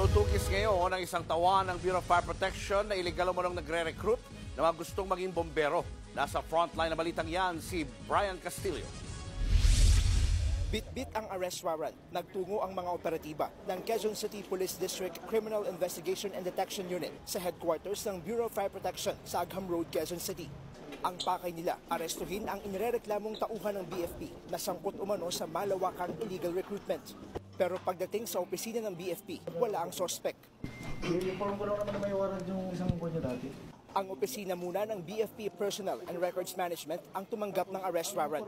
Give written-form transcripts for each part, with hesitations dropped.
Tinutukis ngayon ang isang tawan ng Bureau of Fire Protection na iligal umanong nagre-recruit na mga gustong maging bombero. Nasa frontline na balitang yan si Brian Castillo. Bit-bit ang arrest warrant. Nagtungo ang mga operatiba ng Quezon City Police District Criminal Investigation and Detection Unit sa headquarters ng Bureau of Fire Protection sa Agham Road, Quezon City. Ang pakay nila, arestuhin ang inirereklamong tauhan ng BFP na sangkot umano sa malawakang illegal recruitment. Pero pagdating sa opisina ng BFP, wala ang suspect. I-inform ko lang naman na may warrant yung isang kunya dati. Ang opisina muna ng BFP Personnel and Records Management ang tumanggap ng arrest warrant.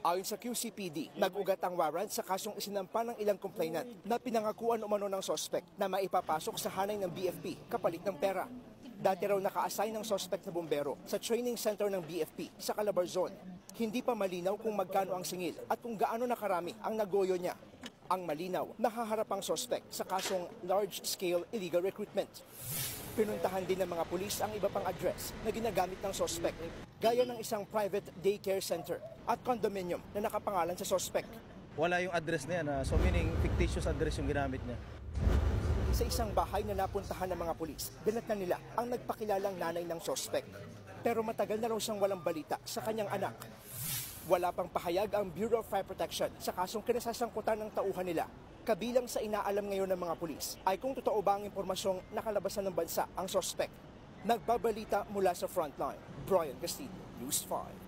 Ayon sa QCPD, nag-ugat ang warrant sa kasong isinampa ng ilang complainant na pinangakuan umano ng suspect na maipapasok sa hanay ng BFP kapalit ng pera. Dati raw naka-assign ng suspect na bombero sa training center ng BFP sa Calabarzon. Hindi pa malinaw kung magkano ang singil at kung gaano nakarami ang nagoyo niya. Ang malinaw, nahaharap ang suspect sa kasong large-scale illegal recruitment. Pinuntahan din ng mga pulis ang iba pang address na ginagamit ng suspect, gaya ng isang private daycare center at condominium na nakapangalan sa suspect. Wala yung address na yan, so meaning fictitious address yung ginamit niya. Sa isang bahay na napuntahan ng mga pulis, binatnan nila ang nagpakilalang nanay ng suspect. Pero matagal na raw siyang walang balita sa kanyang anak. Wala pang pahayag ang Bureau of Fire Protection sa kasong kinasasangkutan ng tauhan nila. Kabilang sa inaalam ngayon ng mga pulis ay kung totoo ba ang impormasyong nakalabasan ng bansa ang suspect. Nagbabalita mula sa frontline, Brian Castillo, News 5.